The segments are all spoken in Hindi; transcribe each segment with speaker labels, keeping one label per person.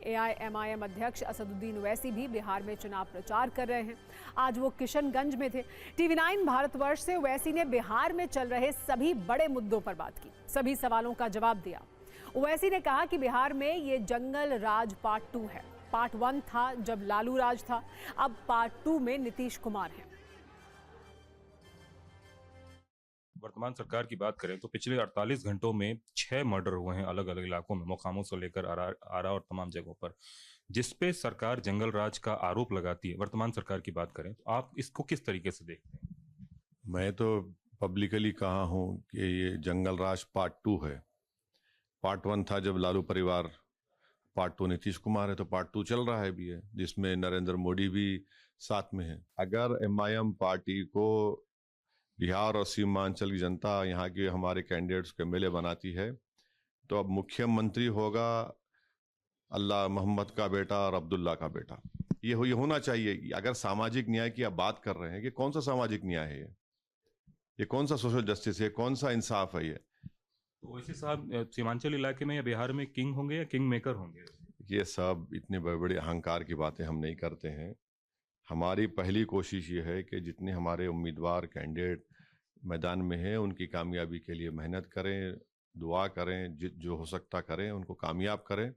Speaker 1: एआईएमआईएम अध्यक्ष असदुद्दीन ओवैसी भी बिहार में चुनाव प्रचार कर रहे हैं। आज वो किशनगंज में थे। टीवी9 भारतवर्ष से ओवैसी ने बिहार में चल रहे सभी बड़े मुद्दों पर बात की, सभी सवालों का जवाब दिया। ओवैसी ने कहा कि बिहार में ये जंगल राज पार्ट 2 है। पार्ट 1 था जब लालू राज था, अब पार्ट 2 में नीतीश कुमार है।
Speaker 2: वर्तमान सरकार की बात करें तो पिछले 48 घंटों में 6 मर्डर हुए हैं अलग अलग इलाकों में, मोकामों से लेकर आरा और तमाम जगहों पर, जिसपे सरकार जंगल राज का आरोप लगाती है। वर्तमान सरकार की बात करें तो आप इसको किस तरीके से देखते हैं?
Speaker 3: मैं तो पब्लिकली कहा हूं कि ये जंगल राज पार्ट 2 है। पार्ट 1 था जब लालू परिवार, पार्ट 2 नीतीश कुमार है, तो पार्ट 2 चल रहा है भी है, जिसमें नरेंद्र मोदी भी साथ में है। अगर एमआईएम पार्टी को बिहार और सीमांचल की जनता यहाँ के हमारे कैंडिडेट्स को एमएलए बनाती है, तो अब मुख्यमंत्री होगा अल्लाह मोहम्मद का बेटा और अब्दुल्ला का बेटा। ये होना चाहिए। अगर सामाजिक न्याय की आप बात कर रहे हैं कि कौन सा सामाजिक न्याय है, ये कौन सा सोशल जस्टिस है, कौन सा इंसाफ है?
Speaker 2: तो वैसे साहब सीमांचल इलाके में या बिहार में किंग होंगे या किंग मेकर होंगे?
Speaker 3: ये सब इतने बड़े बड़े अहंकार की बातें हम नहीं करते हैं। हमारी पहली कोशिश ये है कि जितने हमारे उम्मीदवार कैंडिडेट मैदान में हैं उनकी कामयाबी के लिए मेहनत करें, दुआ करें, जो हो सकता करें, उनको कामयाब करें,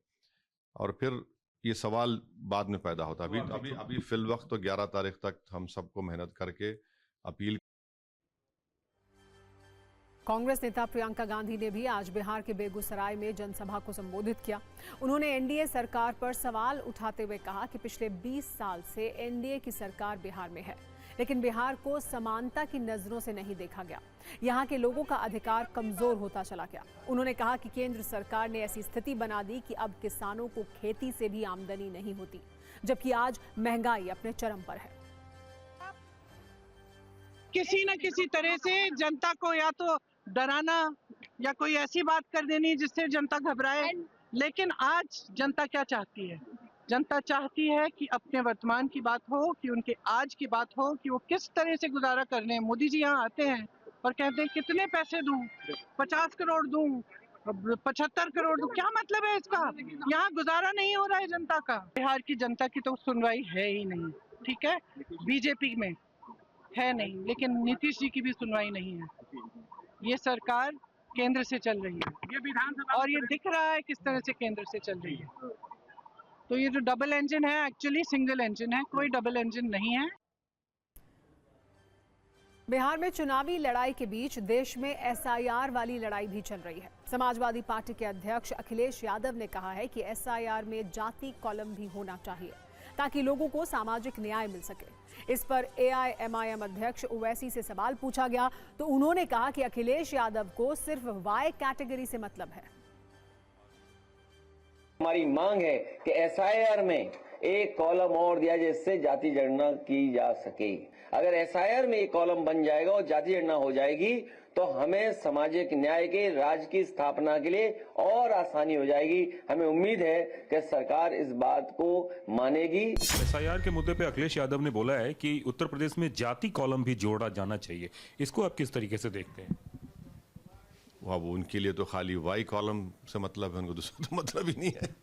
Speaker 3: और फिर ये सवाल बाद में पैदा होता है। अभी फिल वक्त तो 11 तारीख तक हम सबको मेहनत करके अपील।
Speaker 1: कांग्रेस नेता प्रियंका गांधी ने भी आज बिहार के बेगूसराय में जनसभा को संबोधित किया। उन्होंने एनडीए सरकार पर सवाल उठाते हुए कहा कि पिछले 20 साल से एनडीए की सरकार बिहार में है, लेकिन बिहार को समानता की नजरों से नहीं देखा गया। यहाँ के लोगों का अधिकार कमजोर होता चला गया। उन्होंने कहा कि केंद्र सरकार ने ऐसी स्थिति बना दी कि अब किसानों को खेती से भी आमदनी नहीं होती, जबकि आज महंगाई अपने चरम पर है।
Speaker 4: किसी न किसी तरह से जनता को या तो डराना या कोई ऐसी बात कर देनी जिससे जनता घबराए, लेकिन आज जनता क्या चाहती है? जनता चाहती है कि अपने वर्तमान की बात हो, कि उनके आज की बात हो, कि वो किस तरह से गुजारा कर रहे हैं। मोदी जी यहाँ आते हैं और कहते हैं कितने पैसे दूं, 50 करोड़ दूं, 75 करोड़ दूं। क्या मतलब है इसका? यहाँ गुजारा नहीं हो रहा है जनता का। बिहार की जनता की तो सुनवाई है ही नहीं, ठीक है, बीजेपी में है नहीं, लेकिन नीतीश जी की भी सुनवाई नहीं है। ये सरकार केंद्र से चल रही है, ये विधानसभा, और ये दिख रहा है किस तरह से केंद्र से चल रही है। तो ये जो डबल इंजन है, एक्चुअली सिंगल इंजन है, कोई डबल इंजन नहीं है।
Speaker 1: बिहार में चुनावी लड़ाई के बीच देश में एसआईआर वाली लड़ाई भी चल रही है। समाजवादी पार्टी के अध्यक्ष अखिलेश यादव ने कहा है कि एसआईआर में जाति कॉलम भी होना चाहिए ताकि लोगों को सामाजिक न्याय मिल सके। इस पर एआईएमआईएम अध्यक्ष ओवैसी से सवाल पूछा गया तो उन्होंने कहा कि अखिलेश यादव को सिर्फ वाई कैटेगरी से मतलब है।
Speaker 5: हमारी मांग है कि एसआईआर में एक कॉलम और दिया जिससे जाति गणना की जा सके। अगर एसआईआर में एक कॉलम बन जाएगा और जाति गणना हो जाएगी तो हमें सामाजिक न्याय के राज्य की स्थापना के लिए और आसानी हो जाएगी। हमें उम्मीद है कि सरकार इस बात को मानेगी।
Speaker 2: एसआईआर के मुद्दे पे अखिलेश यादव ने बोला है कि उत्तर प्रदेश में जाति कॉलम भी जोड़ा जाना चाहिए। इसको आप किस तरीके से देखते हैं?
Speaker 3: अब उनके लिए तो खाली वाई कॉलम से मतलब है, उनको दूसरा तो मतलब ही नहीं है।